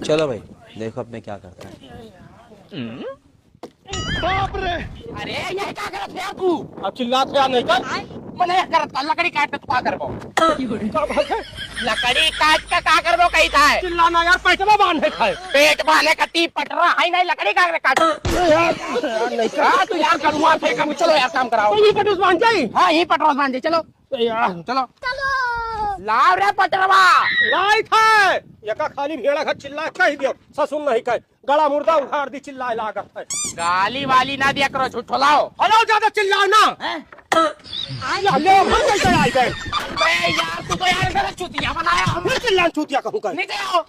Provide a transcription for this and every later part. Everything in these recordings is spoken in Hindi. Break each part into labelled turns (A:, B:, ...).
A: चलो भाई देखो अब मैं क्या करता है।
B: बाप रे!
C: अरे ये क्या करत है तू?
B: अब चिल्ला थे नहीं कर।
C: मने करत लकड़ी काट के तू का करबो?
B: क्या बात है?
C: लकड़ी काट के का करबो कही था?
B: चिल्लाना यार, पैसा बांधे खाए।
C: पेट बांधे कती पटरा है नहीं लकड़ी काट के काट।
B: यार नहीं कर।
C: हां तू यार करुआ थे कम चलो यार काम कराओ।
B: ये पटूस बांध जाई।
C: हां यही पटरा बांध दे चलो।
B: यार
C: चलो लाव रे पटरवा।
B: लाई था यका खाली भेड़ा घर चिल्ला कह दियो ससुर नहीं कह गला मुर्दा उखाड़ दी चिल्लाए लागत है।
C: गाली वाली ना दिया करो झूठो लाओ।
B: हेलो ज्यादा चिल्लाओ ना। ले हम कैसे आई गए?
C: बे यार तू तो यार गलत चूतिया बनाया हम।
B: फिर चिल्ला चूतिया कहूं कर।
C: नीचे आओ।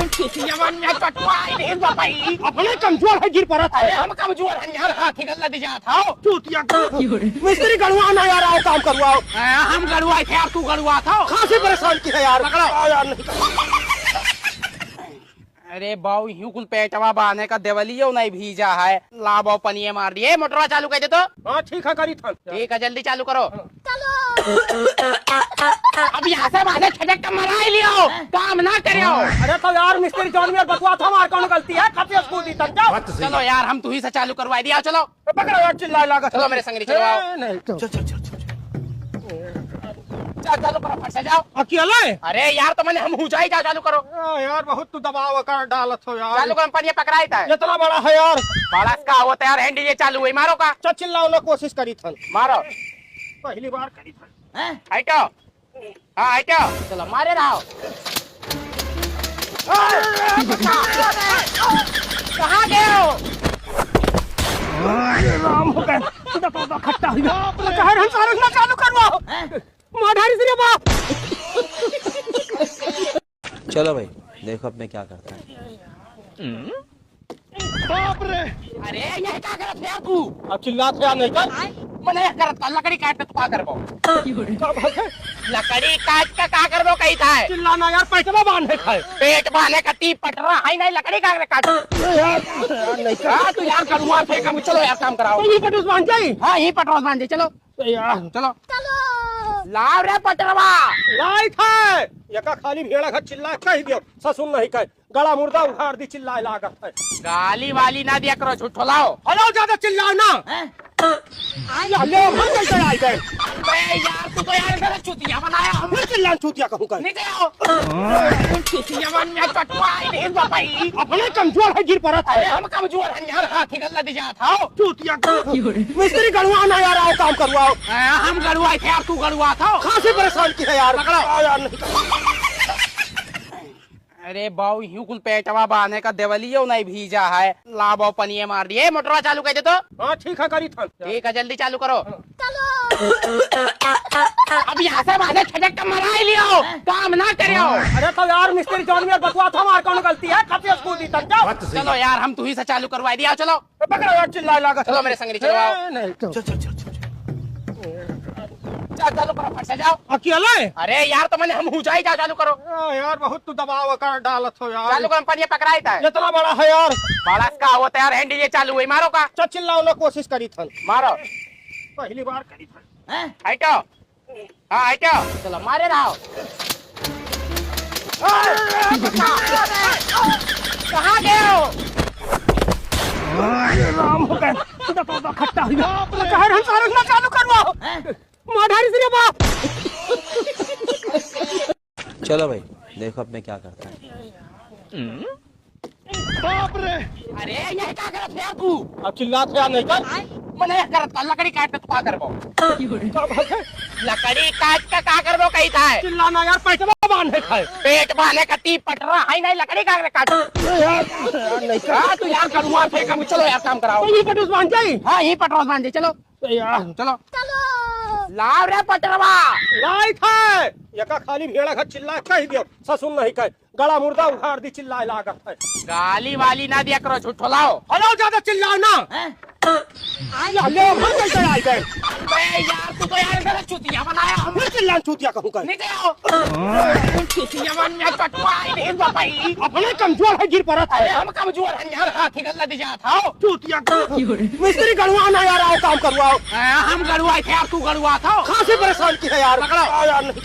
C: चूतिया बन में कटवा नहीं बापाई।
B: अपने कमजोर है गिर पड़ा
C: अरे
B: था।
C: हम कमजोर हैं यार हाथी गल्ला दे जात आओ।
B: चूतिया मिस्त्री गड़वा ना यार, आओ काम करवाओ।
C: हम गड़ुआ थे यार तू गड़ुआ था।
B: खासी परेशान की है यार।
C: पकड़ो।
B: यार नहीं।
C: अरे बाऊ यूं कुल पेटवा बांधने का देवलियो नहीं भीजा है। ला बाऊ पनिये मार दिए मोटरवा चालू कर दे तो।
B: हाँ ठीक है करी था।
C: ठीक है जल्दी चालू करो। अब यहाँ से बांधे छटक का मरा ही लियो काम ना करियो।
B: अरे तो यार मिस्त्री जॉन में बकवा था, हमार कौन गलती है? खाते स्कूल दी तक जाओ।
C: चलो यार हम तू ही से चालू करवा दिया चलो।
B: पकड़ो यार चिल्लाए लागत।
C: चलो मेरे संग चलो आओ।
B: नहीं चल चल चल
C: चलो फटाफट से जाओ।
B: अकेला है?
C: अरे यार तो मैंने हम ऊंचाई जा चालू करो।
B: यार बहुत तू दबाव कर डालत हो यार।
C: चालू करो पनिये पकड़ाई था।
B: इतना बड़ा है यार।
C: बड़ा का वो तैयार हैंडी ये चालू हुई मारो का।
B: चल चिल्लाओ ना, कोशिश करी था।
C: मारो
B: पहली बार करी था।
C: हटो। हाँ हटो चलो मारे रहो। कहाँ गए हो?
B: राम हो गए। तो खट्टा हो गया। कहर हम सारा ना चालू करवाओ। माधारी से बाप।
A: चलो भाई देखो अब मैं क्या करता है।
B: बाप रे!
C: अरे ये क्या करत है तू?
B: अब चिल्ला थे नहीं कर।
C: मने करत लकड़ी काट के तू का करबो?
B: क्या बात है?
C: लकड़ी काट के का करबो कही था?
B: चिल्लाना यार, पैसा बांधे खाए।
C: पेट बांधे कती पटरा है नहीं लकड़ी काट के काट।
B: यार नहीं कर।
C: हां तू यार करुआ थे कम चलो यार काम कराओ।
B: ये पटूस बांध जाई।
C: हां यही पटरा बांध दे चलो।
B: यार
C: चलो लाव रे पटरवा।
B: लाई था यका खाली भेड़ा घर चिल्ला कह दियो ससुर नहीं कह गला मुर्दा उखाड़ दी चिल्लाए लागत है।
C: गाली वाली ना दिया करो झूठो लाओ।
B: हेलो ज्यादा चिल्लाओ ना। ले हम कैसे आई गए?
C: बे यार तू तो यार गलत चूतिया बनाया हम।
B: फिर चिल्ला चूतिया कहूं कर।
C: नीचे आओ। चूतिया बन में कटवा नहीं बापाई।
B: अपने कमजोर है गिर पड़ा था।
C: अरे हम कमजोर हैं यार हाथी गल्ला दे जात आओ।
B: चूतिया मिस्त्री गड़वा ना यार, आओ काम करवाओ।
C: हम गड़ुआ थे यार तू गड़ुआ था।
B: खासी परेशान की है यार।
C: पकड़ो।
B: यार नहीं।
C: अरे बाऊ यूं कुल पेटवा बांधने का देवलियो नहीं भीजा है। ला बाऊ पनिये मार दिए मोटरवा चालू कर दे तो।
B: हाँ ठीक है करी था।
C: ठीक है जल्दी चालू करो। अब यहाँ से बांधे छटक का मरा ही लियो काम ना करियो।
B: अरे तो यार मिस्त्री जॉन में बकवा था, हमार कौन गलती है? खाते स्कूल दी तक जाओ।
C: चलो यार हम तू ही से चालू करवा दिया चलो।
B: पकड़ो यार चिल्लाए लागत।
C: चलो मेरे संग चलो आओ।
B: नहीं चल चल चल।
C: चलो फटाफट से जाओ।
B: अकेला है?
C: अरे यार तो मैंने हम ऊंचाई जा चालू करो।
B: यार बहुत तू दबाव कर डालत हो यार।
C: चालू करो पनिये पकड़ाई था।
B: इतना बड़ा है यार।
C: बड़ा का वो तैयार हैंडी ये चालू हुई मारो का।
B: चल चिल्लाओ ना, कोशिश करी था।
C: मारो
B: पहली बार करी था।
C: हटो। हाँ हटो चलो मारे रहो। कहाँ गए हो?
B: राम हो गए। तो खट्टा हो गया। कहर हम सारा ना चालू करवाओ। माधारी से बाप।
A: चलो भाई देखो अब मैं क्या करता है।
B: बाप रे!
C: अरे ये क्या करत है तू?
B: अब चिल्ला थे नहीं कर।
C: मने करत लकड़ी काट के तू का करबो?
B: क्या बात है?
C: लकड़ी काट के का करबो कही था?
B: चिल्लाना यार, पैसा बांधे खाए।
C: पेट बांधे कती पटरा है नहीं लकड़ी काट के काट।
B: यार नहीं कर।
C: हां तू यार करुआ थे कम चलो यार काम कराओ।
B: ये पटूस बांध जाई।
C: हां यही पटरा बांध दे चलो।
B: यार
C: चलो लाव रे पटरवा।
B: लाई था यका खाली भेड़ा घर चिल्ला कह दियो ससुर नहीं कह गला मुर्दा उखाड़ दी चिल्लाए लागत है।
C: गाली वाली ना दिया करो झूठो लाओ।
B: हेलो ज्यादा चिल्लाओ ना। ले हम कैसे आई गए?
C: बे यार तू तो यार गलत चूतिया बनाया हम।
B: फिर चिल्ला चूतिया कहूं कर।
C: नीचे आओ। चूतिया बन में कटवा नहीं बापाई।
B: अपने कमजोर है गिर पड़ा था।
C: अरे हम कमजोर हैं यार हाथी गल्ला दे जात आओ।
B: चूतिया मिस्त्री गड़वा ना यार, आओ काम करवाओ।
C: हम गड़ुआ थे यार तू गड़ुआ था।
B: खासी परेशान की है यार।
C: पकड़ो।
B: यार नहीं।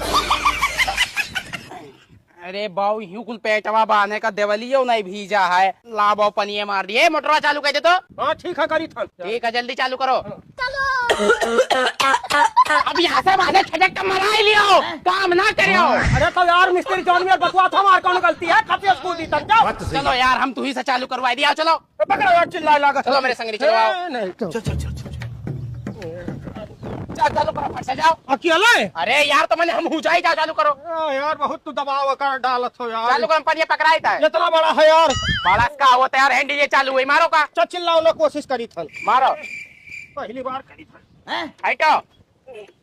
C: अरे बाऊ यूं कुल पेटवा बांधे का देवलियो नहीं भीजा है। ला बाऊ पनिये मार दिए, मोटरवा चालू कर दे तो।
B: हाँ ठीक है करी थन।
C: ठीक है जल्दी चालू करो। अब यहाँ से बांधे छटक कर मरा ही लियो, काम ना करियो।
B: अरे तो यार मिस्त्री जॉन में बतवा था हमार कौन गलती है, कपिया स्कूटी तक जाओ।
C: चलो यार हम तू ही से चालू करवाई दिया, चलो
B: पकड़ो यार चिल्लाए लागा।
C: चलो मेरे संग चलो आओ।
B: नहीं
C: चालू करो, फट से जाओ।
B: अकेला है?
C: अरे यार तो मैंने हम ऊंचाई जाओ, चालू करो।
B: यार बहुत तू दबाव कर डालत हो यार।
C: चालू करो, पनिया पकड़ाई था।
B: इतना बड़ा है यार।
C: बड़ा का होता है यार, हैंडी ये चालू हुई, मारो का।
B: चल चिल्लाओ ना, कोशिश करी थन।
C: मारो,
B: पहली बार करी थन।
C: हटो।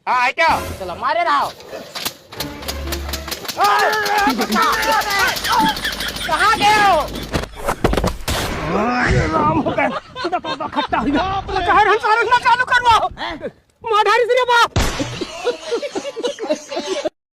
C: हाँ हटो, चलो मारे रहो। कहाँ गए हो?
B: राम हो गए, तो खट्टा हो गया। कहर हम सारे चालू करवाओ। माधारी से बाप।